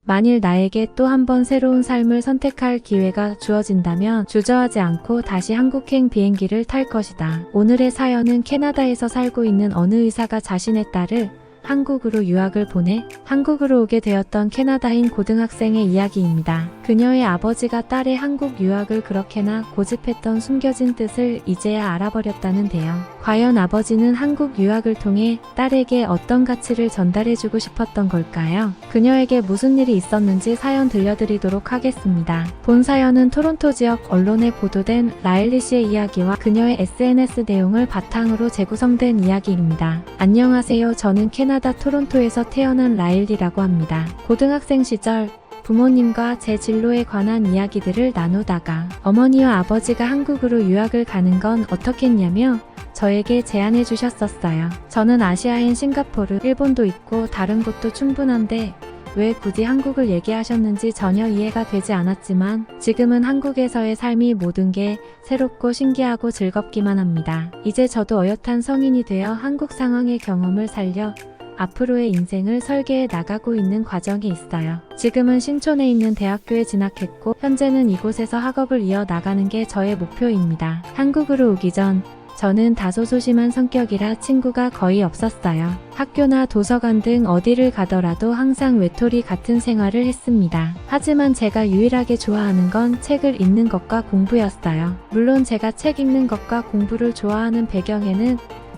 만일 나에게 또 한 번 새로운 삶을 선택할 기회가 주어진다면 주저하지 않고 다시 한국행 비행기를 탈 것이다. 오늘의 사연은 캐나다에서 살고 있는 어느 의사가 자신의 딸을 한국으로 유학을 보내 한국으로 오게 되었던 캐나다인 고등학생의 이야기입니다. 그녀의 아버지가 딸의 한국 유학을 그렇게나 고집했던 숨겨진 뜻을 이제야 알아버렸다는데요. 과연 아버지는 한국 유학을 통해 딸에게 어떤 가치를 전달해주고 싶었던 걸까요? 그녀에게 무슨 일이 있었는지 사연 들려드리도록 하겠습니다. 본 사연은 토론토 지역 언론에 보도된 라일리 씨의 이야기와 그녀의 SNS 내용을 바탕으로 재구성된 이야기입니다. 안녕하세요. 저는 캐나다 토론토에서 태어난 라일리라고 합니다. 고등학생 시절 부모님과 제 진로에 관한 이야기들을 나누다가 어머니와 아버지가 한국으로 유학을 가는 건 어떻겠냐며 저에게 제안해 주셨었어요. 저는 아시아인 싱가포르, 일본도 있고 다른 곳도 충분한데 왜 굳이 한국을 얘기하셨는지 전혀 이해가 되지 않았지만 지금은 한국에서의 삶이 모든 게 새롭고 신기하고 즐겁기만 합니다. 이제 저도 어엿한 성인이 되어 한국 상황의 경험을 살려 앞으로의 인생을 설계해 나가고 있는 과정에 있어요. 지금은 신촌에 있는 대학교에 진학했고 현재는 이곳에서 학업을 이어나가는 게 저의 목표입니다. 한국으로 오기 전 저는 다소 소심한 성격이라 친구가 거의 없었어요. 학교나 도서관 등 어디를 가더라도 항상 외톨이 같은 생활을 했습니다. 하지만 제가 유일하게 좋아하는 건 책을 읽는 것과 공부였어요. 물론 제가 책 읽는 것과 공부를 좋아하는 배경에는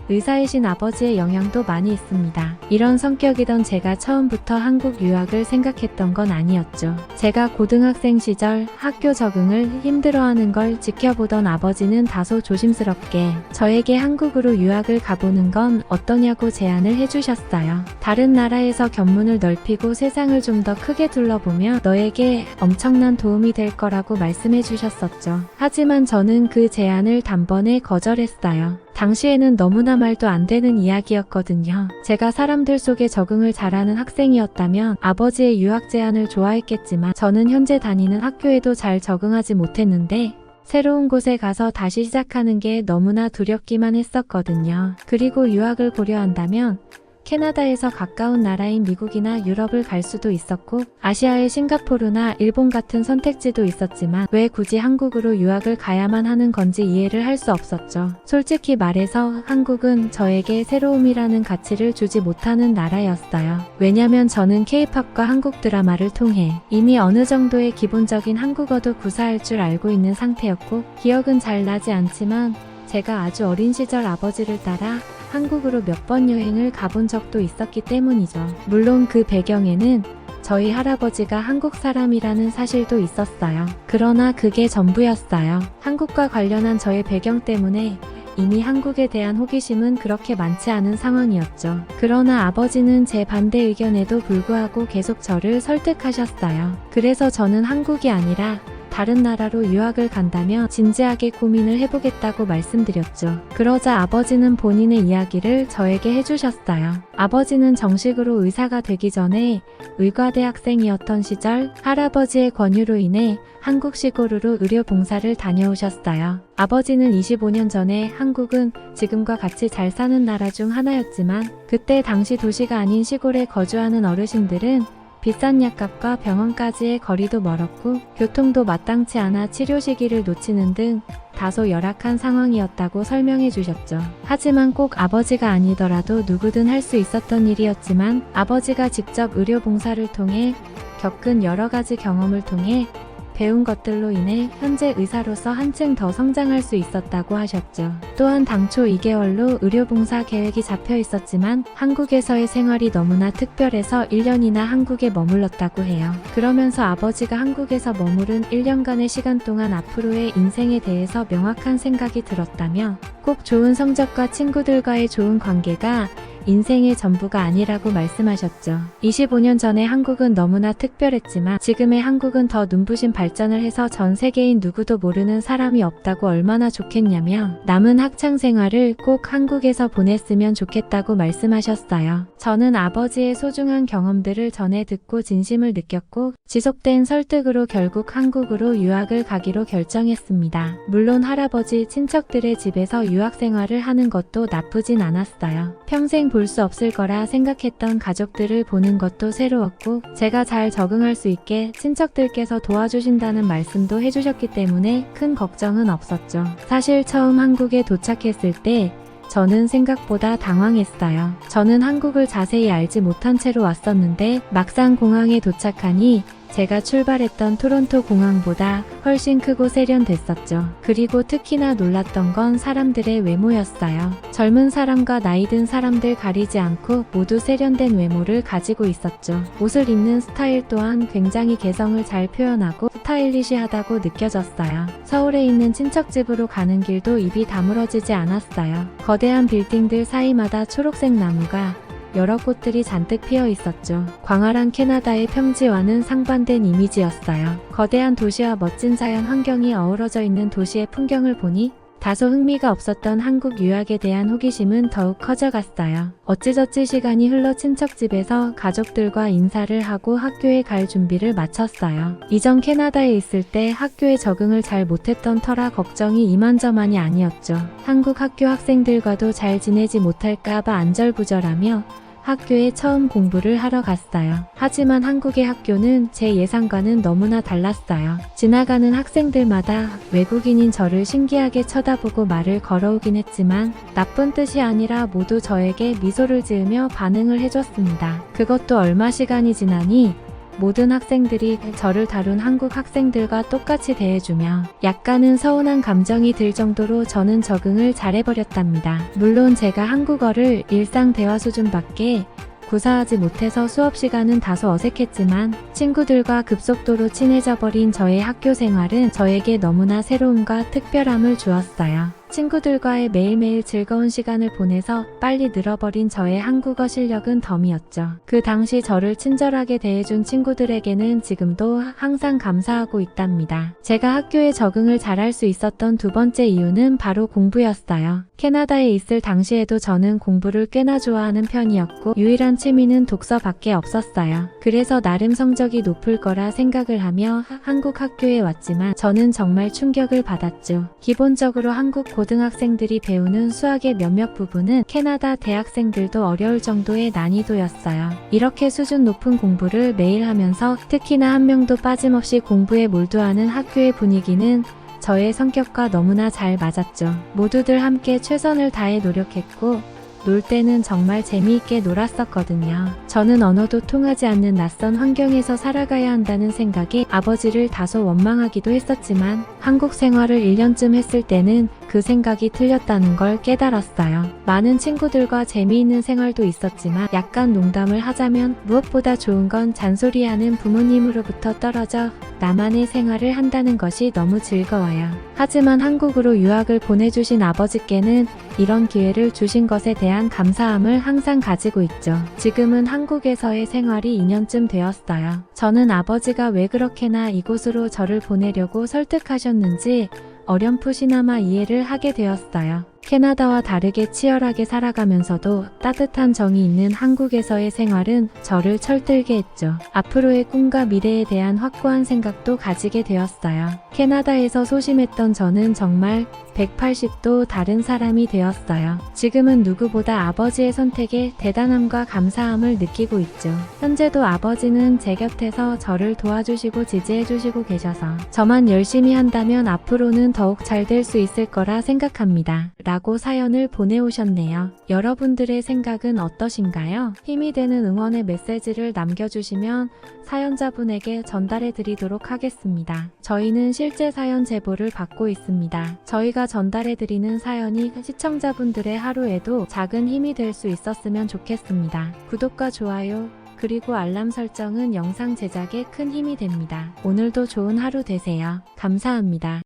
의사이신 아버지의 영향도 많이 있습니다. 이런 성격이던 제가 처음부터 한국 유학을 생각했던 건 아니었죠. 제가 고등학생 시절 학교 적응을 힘들어하는 걸 지켜보던 아버지는 다소 조심스럽게 저에게 한국으로 유학을 가보는 건 어떠냐고 제안을 해주셨어요. 다른 나라에서 견문을 넓히고 세상을 좀 더 크게 둘러보며 너에게 엄청난 도움이 될 거라고 말씀해 주셨었죠. 하지만 저는 그 제안을 단번에 거절했어요. 당시에는 너무나 말도 안 되는 이야기였거든요. 제가 사람들 속에 적응을 잘하는 학생이었다면 아버지의 유학 제안을 좋아했겠지만 저는 현재 다니는 학교에도 잘 적응하지 못했는데 새로운 곳에 가서 다시 시작하는 게 너무나 두렵기만 했었거든요. 그리고 유학을 고려한다면 캐나다에서 가까운 나라인 미국이나 유럽을 갈 수도 있었고 아시아의 싱가포르나 일본 같은 선택지도 있었지만 왜 굳이 한국으로 유학을 가야만 하는 건지 이해를 할 수 없었죠. 솔직히 말해서 한국은 저에게 새로움이라는 가치를 주지 못하는 나라였어요. 왜냐면 저는 K-팝과 한국 드라마를 통해 이미 어느 정도의 기본적인 한국어도 구사할 줄 알고 있는 상태였고 기억은 잘 나지 않지만 제가 아주 어린 시절 아버지를 따라 한국으로 몇 번 여행을 가본 적도 있었기 때문이죠. 물론 그 배경에는 저희 할아버지가 한국 사람이라는 사실도 있었어요. 그러나 그게 전부였어요. 한국과 관련한 저의 배경 때문에 이미 한국에 대한 호기심은 그렇게 많지 않은 상황이었죠. 그러나 아버지는 제 반대 의견에도 불구하고 계속 저를 설득하셨어요. 그래서 저는 한국이 아니라 다른 나라로 유학을 간다며 진지하게 고민을 해보겠다고 말씀드렸죠. 그러자 아버지는 본인의 이야기를 저에게 해주셨어요. 아버지는 정식으로 의사가 되기 전에 의과대 학생이었던 시절 할아버지의 권유로 인해 한국 시골으로 의료봉사를 다녀오셨어요. 아버지는 25년 전에 한국은 지금과 같이 잘 사는 나라 중 하나였지만 그때 당시 도시가 아닌 시골에 거주하는 어르신들은 비싼 약값과 병원까지의 거리도 멀었고 교통도 마땅치 않아 치료 시기를 놓치는 등 다소 열악한 상황이었다고 설명해 주셨죠. 하지만 꼭 아버지가 아니더라도 누구든 할 수 있었던 일이었지만 아버지가 직접 의료봉사를 통해 겪은 여러 가지 경험을 통해 배운 것들로 인해 현재 의사로서 한층 더 성장할 수 있었다고 하셨죠. 또한 당초 2개월로 의료봉사 계획이 잡혀 있었지만 한국에서의 생활이 너무나 특별해서 1년이나 한국에 머물렀다고 해요. 그러면서 아버지가 한국에서 머무른 1년간의 시간 동안 앞으로의 인생에 대해서 명확한 생각이 들었다며 꼭 좋은 성적과 친구들과의 좋은 관계가 인생의 전부가 아니라고 말씀하셨죠. 25년 전에 한국은 너무나 특별했지만 지금의 한국은 더 눈부신 발전을 해서 전 세계인 누구도 모르는 사람이 없다고 얼마나 좋겠냐며 남은 학창 생활을 꼭 한국에서 보냈으면 좋겠다고 말씀하셨어요. 저는 아버지의 소중한 경험들을 전해 듣고 진심을 느꼈고 지속된 설득으로 결국 한국으로 유학을 가기로 결정했습니다. 물론 할아버지 친척들의 집에서 유학 생활을 하는 것도 나쁘진 않았어요. 평생 볼 수 없을 거라 생각했던 가족들을 보는 것도 새로웠고 제가 잘 적응할 수 있게 친척들께서 도와주신다는 말씀도 해주셨기 때문에 큰 걱정은 없었죠. 사실 처음 한국에 도착했을 때 저는 생각보다 당황했어요. 저는 한국을 자세히 알지 못한 채로 왔었는데 막상 공항에 도착하니 제가 출발했던 토론토 공항보다 훨씬 크고 세련됐었죠. 그리고 특히나 놀랐던 건 사람들의 외모였어요. 젊은 사람과 나이 든 사람들 가리지 않고 모두 세련된 외모를 가지고 있었죠. 옷을 입는 스타일 또한 굉장히 개성을 잘 표현하고 스타일리시하다고 느껴졌어요. 서울에 있는 친척집으로 가는 길도 입이 다물어지지 않았어요. 거대한 빌딩들 사이마다 초록색 나무가 여러 꽃들이 잔뜩 피어 있었죠. 광활한 캐나다의 평지와는 상반된 이미지였어요. 거대한 도시와 멋진 자연 환경이 어우러져 있는 도시의 풍경을 보니 다소 흥미가 없었던 한국 유학에 대한 호기심은 더욱 커져갔어요. 어찌저찌 시간이 흘러 친척집에서 가족들과 인사를 하고 학교에 갈 준비를 마쳤어요. 이전 캐나다에 있을 때 학교에 적응을 잘 못했던 터라 걱정이 이만저만이 아니었죠. 한국 학교 학생들과도 잘 지내지 못할까봐 안절부절하며 학교에 처음 공부를 하러 갔어요. 하지만 한국의 학교는 제 예상과는 너무나 달랐어요. 지나가는 학생들마다 외국인인 저를 신기하게 쳐다보고 말을 걸어오긴 했지만 나쁜 뜻이 아니라 모두 저에게 미소를 지으며 반응을 해줬습니다. 그것도 얼마 시간이 지나니 모든 학생들이 저를 다룬 한국 학생들과 똑같이 대해주며 약간은 서운한 감정이 들 정도로 저는 적응을 잘해버렸답니다. 물론 제가 한국어를 일상 대화 수준밖에 구사하지 못해서 수업 시간은 다소 어색했지만 친구들과 급속도로 친해져 버린 저의 학교 생활은 저에게 너무나 새로움과 특별함을 주었어요. 친구들과의 매일매일 즐거운 시간을 보내서 빨리 늘어버린 저의 한국어 실력은 덤이었죠. 그 당시 저를 친절하게 대해준 친구들에게는 지금도 항상 감사하고 있답니다. 제가 학교에 적응을 잘할 수 있었던 두 번째 이유는 바로 공부였어요. 캐나다에 있을 당시에도 저는 공부를 꽤나 좋아하는 편이었고 유일한 취미는 독서밖에 없었어요. 그래서 나름 성적이 높을 거라 생각을 하며 한국 학교에 왔지만 저는 정말 충격을 받았죠. 기본적으로 한국 고등학생들이 배우는 수학의 몇몇 부분은 캐나다 대학생들도 어려울 정도의 난이도였어요. 이렇게 수준 높은 공부를 매일 하면서 특히나 한 명도 빠짐없이 공부에 몰두하는 학교의 분위기는 저의 성격과 너무나 잘 맞았죠. 모두들 함께 최선을 다해 노력했고 놀 때는 정말 재미있게 놀았었거든요. 저는 언어도 통하지 않는 낯선 환경에서 살아가야 한다는 생각에 아버지를 다소 원망하기도 했었지만 한국 생활을 1년쯤 했을 때는 그 생각이 틀렸다는 걸 깨달았어요. 많은 친구들과 재미있는 생활도 있었지만 약간 농담을 하자면 무엇보다 좋은 건 잔소리하는 부모님으로부터 떨어져 나만의 생활을 한다는 것이 너무 즐거워요. 하지만 한국으로 유학을 보내주신 아버지께는 이런 기회를 주신 것에 대한 감사함을 항상 가지고 있죠. 지금은 한국에서의 생활이 2년쯤 되었어요. 저는 아버지가 왜 그렇게나 이곳으로 저를 보내려고 설득하셨는지 어렴풋이나마 이해를 하게 되었어요. 캐나다와 다르게 치열하게 살아가면서도 따뜻한 정이 있는 한국에서의 생활은 저를 철들게 했죠. 앞으로의 꿈과 미래에 대한 확고한 생각도 가지게 되었어요. 캐나다에서 소심했던 저는 정말 180도 다른 사람이 되었어요. 지금은 누구보다 아버지의 선택에 대단함과 감사함을 느끼고 있죠. 현재도 아버지는 제 곁에서 저를 도와주시고 지지해주시고 계셔서 저만 열심히 한다면 앞으로는 더욱 잘 될 수 있을 거라 생각합니다. 라고 사연을 보내오셨네요. 여러분들의 생각은 어떠신가요? 힘이 되는 응원의 메시지를 남겨주시면 사연자분에게 전달해 드리도록 하겠습니다. 저희는 실제 사연 제보를 받고 있습니다. 저희가 전달해 드리는 사연이 시청자분들의 하루에도 작은 힘이 될 수 있었으면 좋겠습니다. 구독과 좋아요 그리고 알람 설정은 영상 제작에 큰 힘이 됩니다. 오늘도 좋은 하루 되세요. 감사합니다.